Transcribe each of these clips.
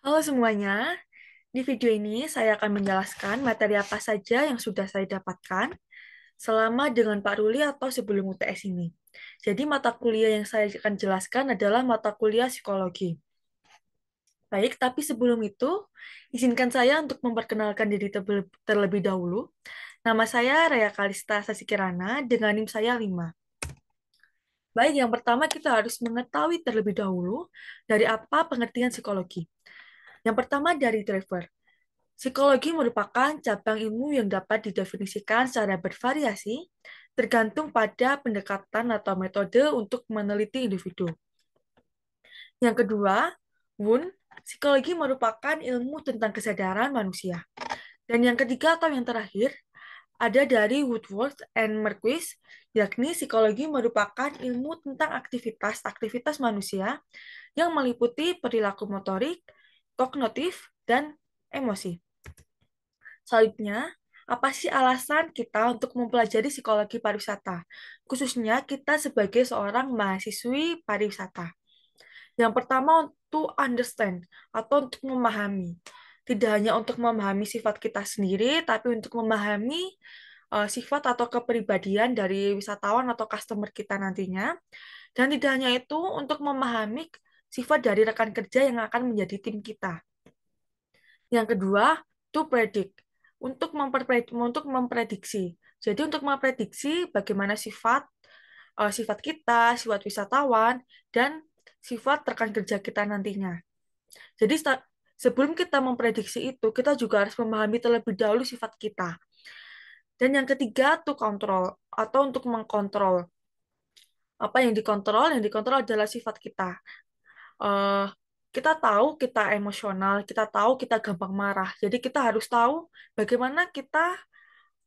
Halo semuanya, di video ini saya akan menjelaskan materi apa saja yang sudah saya dapatkan selama dengan Pak Ruli atau sebelum UTS ini. Jadi mata kuliah yang saya akan jelaskan adalah mata kuliah psikologi. Baik, tapi sebelum itu, izinkan saya untuk memperkenalkan diri terlebih dahulu. Nama saya Raya Kalista Sasikirana dengan NIM saya 5. Baik, yang pertama kita harus mengetahui terlebih dahulu dari apa pengertian psikologi. Yang pertama dari driver. Psikologi merupakan cabang ilmu yang dapat didefinisikan secara bervariasi, tergantung pada pendekatan atau metode untuk meneliti individu. Yang kedua, Wun, psikologi merupakan ilmu tentang kesadaran manusia. Dan yang ketiga atau yang terakhir, ada dari Woodworth and Marquis, yakni psikologi merupakan ilmu tentang aktivitas-aktivitas manusia yang meliputi perilaku motorik, kognitif, dan emosi. Selanjutnya, apa sih alasan kita untuk mempelajari psikologi pariwisata? Khususnya kita sebagai seorang mahasiswi pariwisata. Yang pertama untuk understand atau untuk memahami. Tidak hanya untuk memahami sifat kita sendiri, tapi untuk memahami sifat atau kepribadian dari wisatawan atau customer kita nantinya. Dan tidak hanya itu, untuk memahami sifat dari rekan kerja yang akan menjadi tim kita. Yang kedua, to predict, untuk memprediksi. Jadi untuk memprediksi bagaimana sifat kita, sifat wisatawan, dan sifat rekan kerja kita nantinya. Jadi sebelum kita memprediksi itu, kita juga harus memahami terlebih dahulu sifat kita. Dan yang ketiga, to control, atau untuk mengkontrol. Apa yang dikontrol? Yang dikontrol adalah sifat kita. eh, kita tahu kita emosional, kita tahu kita gampang marah. Jadi kita harus tahu bagaimana kita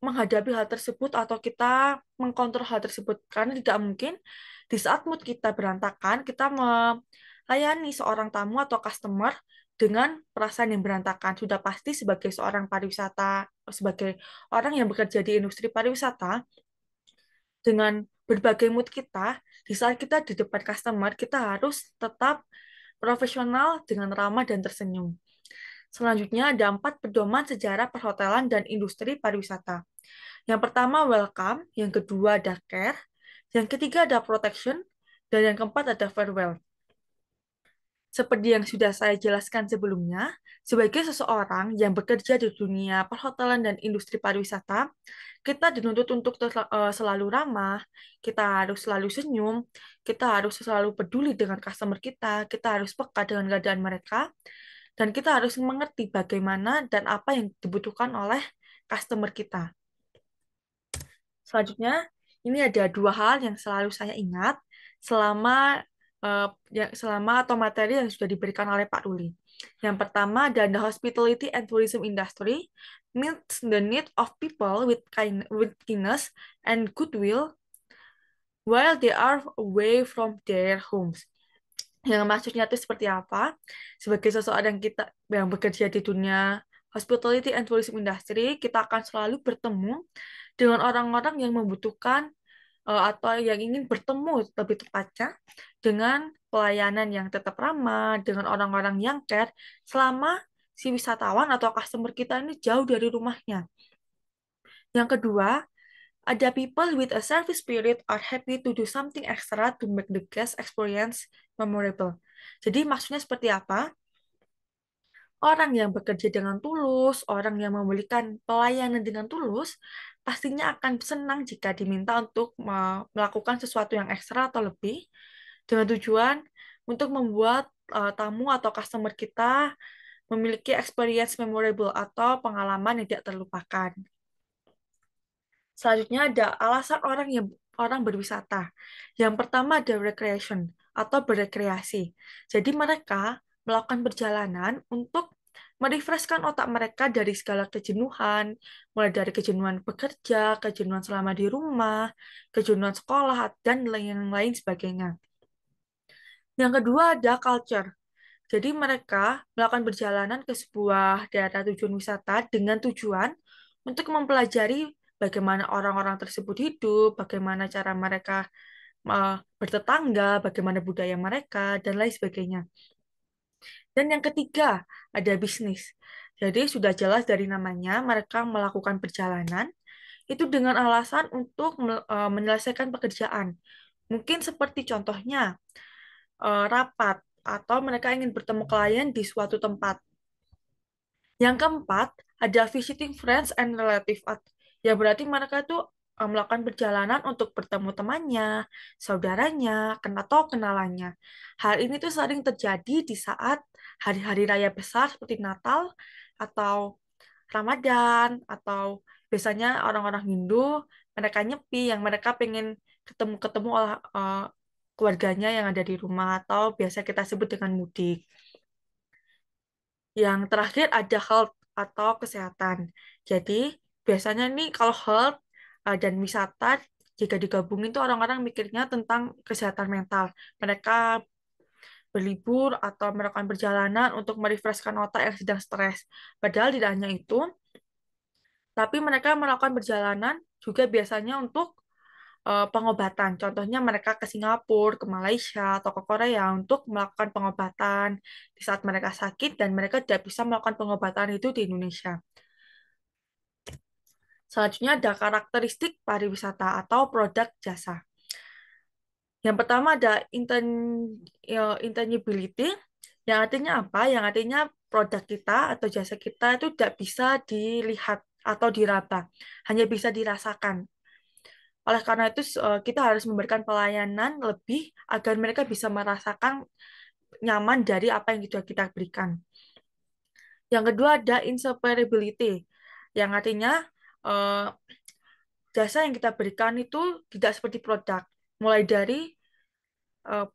menghadapi hal tersebut atau kita mengkontrol hal tersebut. Karena tidak mungkin di saat mood kita berantakan, kita melayani seorang tamu atau customer dengan perasaan yang berantakan. Sudah pasti sebagai seorang pariwisata, sebagai orang yang bekerja di industri pariwisata, dengan berbagai mood kita, di saat kita di depan customer, kita harus tetap profesional dengan ramah dan tersenyum. Selanjutnya ada 4 pedoman sejarah perhotelan dan industri pariwisata. Yang pertama welcome, yang kedua ada care, yang ketiga ada protection, dan yang keempat ada farewell. Seperti yang sudah saya jelaskan sebelumnya, sebagai seseorang yang bekerja di dunia perhotelan dan industri pariwisata, kita dituntut untuk selalu ramah, kita harus selalu senyum, kita harus selalu peduli dengan customer kita harus peka dengan keadaan mereka, dan kita harus mengerti bagaimana dan apa yang dibutuhkan oleh customer kita. Selanjutnya, ini ada 2 hal yang selalu saya ingat selama selama atau materi yang sudah diberikan oleh Pak Ruli. Yang pertama, dan the hospitality and tourism industry meets the need of people with kindness and goodwill while they are away from their homes. Yang maksudnya itu seperti apa? Sebagai seseorang kita yang bekerja di dunia hospitality and tourism industry, kita akan selalu bertemu dengan orang-orang yang membutuhkan atau yang ingin bertemu lebih tepatnya dengan pelayanan yang tetap ramah, dengan orang-orang yang care selama si wisatawan atau customer kita ini jauh dari rumahnya. Yang kedua, ada people with a service spirit are happy to do something extra to make the guest experience memorable. Jadi maksudnya seperti apa? Orang yang bekerja dengan tulus, orang yang memberikan pelayanan dengan tulus, pastinya akan senang jika diminta untuk melakukan sesuatu yang ekstra atau lebih, dengan tujuan untuk membuat tamu atau customer kita memiliki experience memorable atau pengalaman yang tidak terlupakan. Selanjutnya ada alasan orang berwisata. Yang pertama ada recreation atau berekreasi. Jadi mereka melakukan perjalanan untuk merefreshkan otak mereka dari segala kejenuhan, mulai dari kejenuhan bekerja, kejenuhan selama di rumah, kejenuhan sekolah, dan lain-lain sebagainya. Yang kedua ada culture. Jadi mereka melakukan perjalanan ke sebuah daerah tujuan wisata dengan tujuan untuk mempelajari bagaimana orang-orang tersebut hidup, bagaimana cara mereka bertetangga, bagaimana budaya mereka, dan lain sebagainya. Dan yang ketiga, ada bisnis. Jadi sudah jelas dari namanya, mereka melakukan perjalanan itu dengan alasan untuk menyelesaikan pekerjaan. Mungkin seperti contohnya rapat atau mereka ingin bertemu klien di suatu tempat. Yang keempat, ada visiting friends and relative. Ya berarti mereka itu melakukan perjalanan untuk bertemu temannya, saudaranya, atau kenalannya. Hal ini tuh sering terjadi di saat hari-hari raya besar seperti Natal atau Ramadan atau biasanya orang-orang Hindu mereka nyepi yang mereka pengen ketemu-ketemu oleh keluarganya yang ada di rumah atau biasa kita sebut dengan mudik. Yang terakhir ada health atau kesehatan. Jadi biasanya nih kalau health dan wisata jika digabungin tuh orang-orang mikirnya tentang kesehatan mental. Mereka berlibur atau melakukan perjalanan untuk merefreshkan otak yang sedang stres. Padahal tidak hanya itu, tapi mereka melakukan perjalanan juga biasanya untuk pengobatan. Contohnya mereka ke Singapura, ke Malaysia, atau ke Korea untuk melakukan pengobatan di saat mereka sakit dan mereka tidak bisa melakukan pengobatan itu di Indonesia. Selanjutnya ada karakteristik pariwisata atau produk jasa. Yang pertama ada intangibility, yang artinya apa? Yang artinya produk kita atau jasa kita itu tidak bisa dilihat atau diraba, hanya bisa dirasakan. Oleh karena itu, kita harus memberikan pelayanan lebih agar mereka bisa merasakan nyaman dari apa yang sudah kita berikan. Yang kedua ada inseparability, yang artinya eh, jasa yang kita berikan itu tidak seperti produk, mulai dari eh,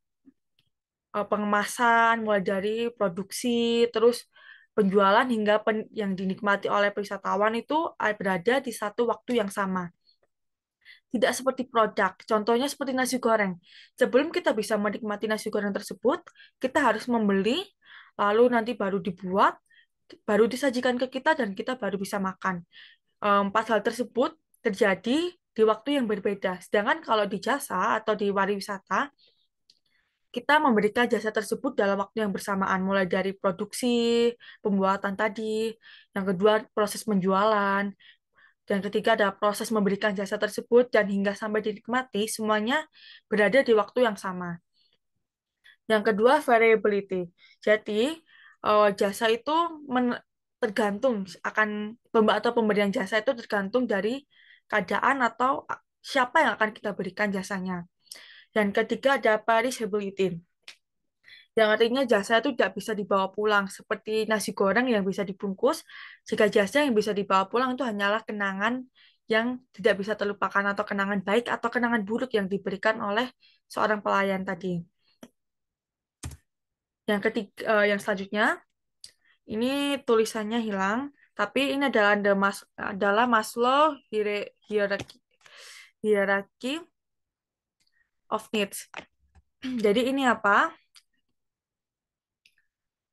pengemasan, mulai dari produksi, terus penjualan hingga yang dinikmati oleh wisatawan itu berada di satu waktu yang sama. Tidak seperti produk. Contohnya seperti nasi goreng. Sebelum kita bisa menikmati nasi goreng tersebut, kita harus membeli, lalu nanti baru dibuat, baru disajikan ke kita, dan kita baru bisa makan. Empat hal tersebut terjadi di waktu yang berbeda. Sedangkan kalau di jasa atau di pariwisata, kita memberikan jasa tersebut dalam waktu yang bersamaan, mulai dari produksi, pembuatan tadi, yang kedua proses penjualan, dan ketiga ada proses memberikan jasa tersebut dan hingga sampai dinikmati, semuanya berada di waktu yang sama. Yang kedua, variability. Jadi, jasa itu tergantung akan atau pemberian jasa itu tergantung dari keadaan atau siapa yang akan kita berikan jasanya. Dan ketiga ada perishability, yang artinya jasa itu tidak bisa dibawa pulang, seperti nasi goreng yang bisa dibungkus. Jika jasa yang bisa dibawa pulang itu hanyalah kenangan yang tidak bisa terlupakan atau kenangan baik atau kenangan buruk yang diberikan oleh seorang pelayan tadi. Yang ketiga, yang selanjutnya, ini tulisannya hilang, tapi ini adalah adalah Maslow hierarchy hierarchy of needs. Jadi ini apa?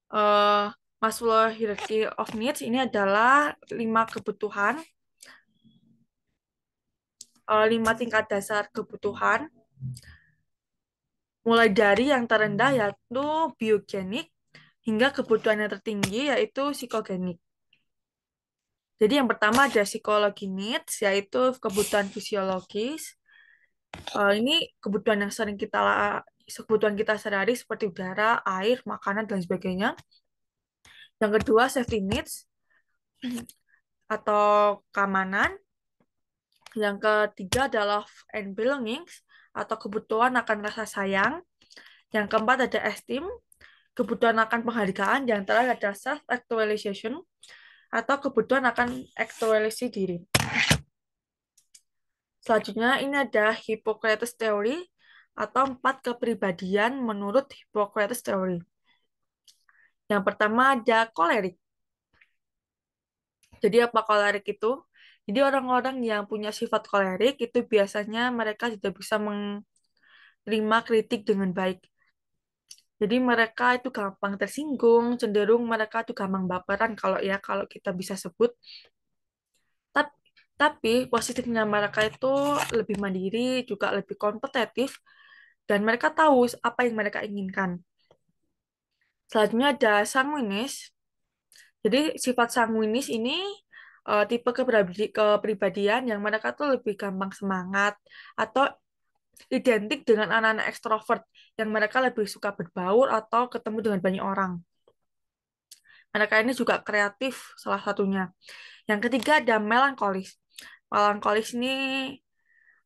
eh Maslow Hierarchy of Needs ini adalah lima kebutuhan, lima tingkat dasar kebutuhan, mulai dari yang terendah yaitu biogenik hingga kebutuhan yang tertinggi yaitu psikogenik. Jadi yang pertama ada psikologi needs yaitu kebutuhan fisiologis. Ini kebutuhan yang sering kebutuhan kita sehari-hari seperti udara, air, makanan dan sebagainya. Yang kedua safety needs atau keamanan. Yang ketiga adalah love and belongings atau kebutuhan akan rasa sayang. Yang keempat ada esteem, kebutuhan akan penghargaan. Yang terakhir ada self actualization atau kebutuhan akan aktualisasi diri. Selanjutnya ini ada Hippocrates Theory atau empat kepribadian menurut Hippocrates Theory. Yang pertama ada kolerik. Jadi apa kolerik itu? Jadi orang-orang yang punya sifat kolerik itu biasanya mereka tidak bisa menerima kritik dengan baik. Jadi mereka itu gampang tersinggung, cenderung mereka itu gampang baperan kalau kita bisa sebut. Tapi, tapi positifnya mereka itu lebih mandiri, juga lebih kompetitif, dan mereka tahu apa yang mereka inginkan. Selanjutnya ada sanguinis. Jadi sifat sanguinis ini tipe kepribadian yang mereka tuh lebih gampang semangat atau identik dengan anak-anak ekstrovert yang mereka lebih suka berbaur atau ketemu dengan banyak orang. Mereka ini juga kreatif salah satunya. Yang ketiga ada melankolis. Melankolis ini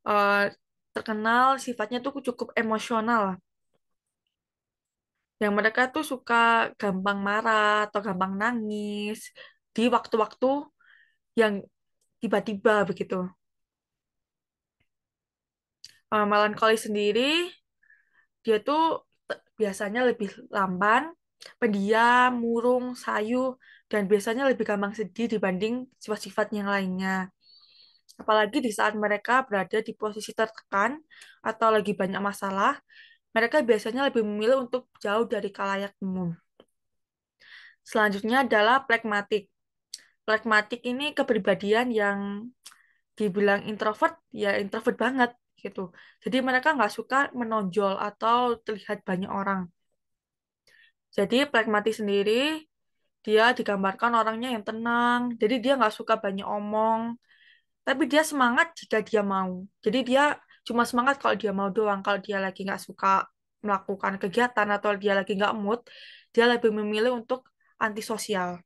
eh, terkenal sifatnya tuh cukup emosional. Yang mereka tuh suka gampang marah atau gampang nangis di waktu-waktu yang tiba-tiba begitu. Melankolis sendiri, dia tuh biasanya lebih lamban, pendiam, murung, sayu, dan biasanya lebih gampang sedih dibanding sifat-sifat yang lainnya. Apalagi di saat mereka berada di posisi tertekan atau lagi banyak masalah, mereka biasanya lebih memilih untuk jauh dari khalayak umum. Selanjutnya adalah pragmatik. Pragmatik ini kepribadian yang dibilang introvert, ya introvert banget gitu. Jadi mereka nggak suka menonjol atau terlihat banyak orang. Jadi pragmatis sendiri, dia digambarkan orangnya yang tenang. Jadi dia nggak suka banyak omong, tapi dia semangat jika dia mau. Jadi dia cuma semangat kalau dia mau doang. Kalau dia lagi nggak suka melakukan kegiatan atau dia lagi nggak mood, dia lebih memilih untuk antisosial.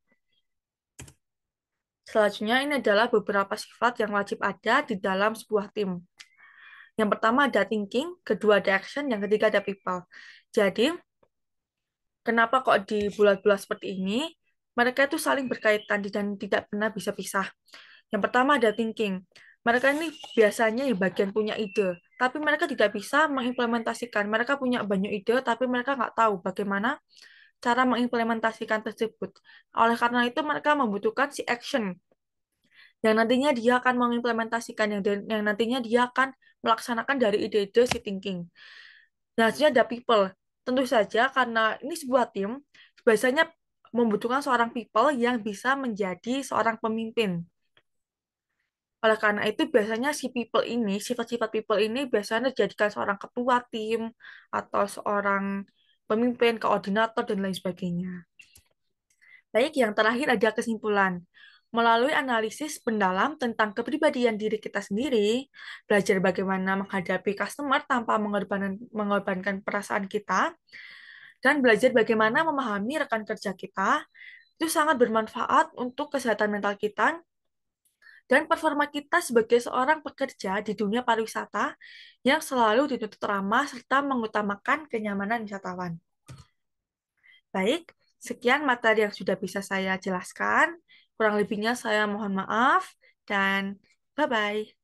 Selanjutnya ini adalah beberapa sifat yang wajib ada di dalam sebuah tim. Yang pertama ada thinking, kedua ada action, yang ketiga ada people. Jadi, kenapa kok di bulat-bulat seperti ini? Mereka itu saling berkaitan dan tidak pernah bisa pisah. Yang pertama ada thinking. Mereka ini biasanya yang bagian punya ide, tapi mereka tidak bisa mengimplementasikan. Mereka punya banyak ide, tapi mereka nggak tahu bagaimana cara mengimplementasikan tersebut. Oleh karena itu, mereka membutuhkan si action, yang nantinya dia akan mengimplementasikan, yang nantinya dia akan melaksanakan dari ide-ide si thinking. Nah, selanjutnya ada people. Tentu saja karena ini sebuah tim, biasanya membutuhkan seorang people yang bisa menjadi seorang pemimpin. Oleh karena itu, biasanya si people ini, sifat-sifat people ini biasanya dijadikan seorang ketua tim atau seorang pemimpin, koordinator, dan lain sebagainya. Baik, yang terakhir ada kesimpulan. Melalui analisis mendalam tentang kepribadian diri kita sendiri, belajar bagaimana menghadapi customer tanpa mengorbankan perasaan kita, dan belajar bagaimana memahami rekan kerja kita, itu sangat bermanfaat untuk kesehatan mental kita dan performa kita sebagai seorang pekerja di dunia pariwisata yang selalu dituntut ramah serta mengutamakan kenyamanan wisatawan. Baik, sekian materi yang sudah bisa saya jelaskan. Kurang lebihnya saya mohon maaf dan bye-bye.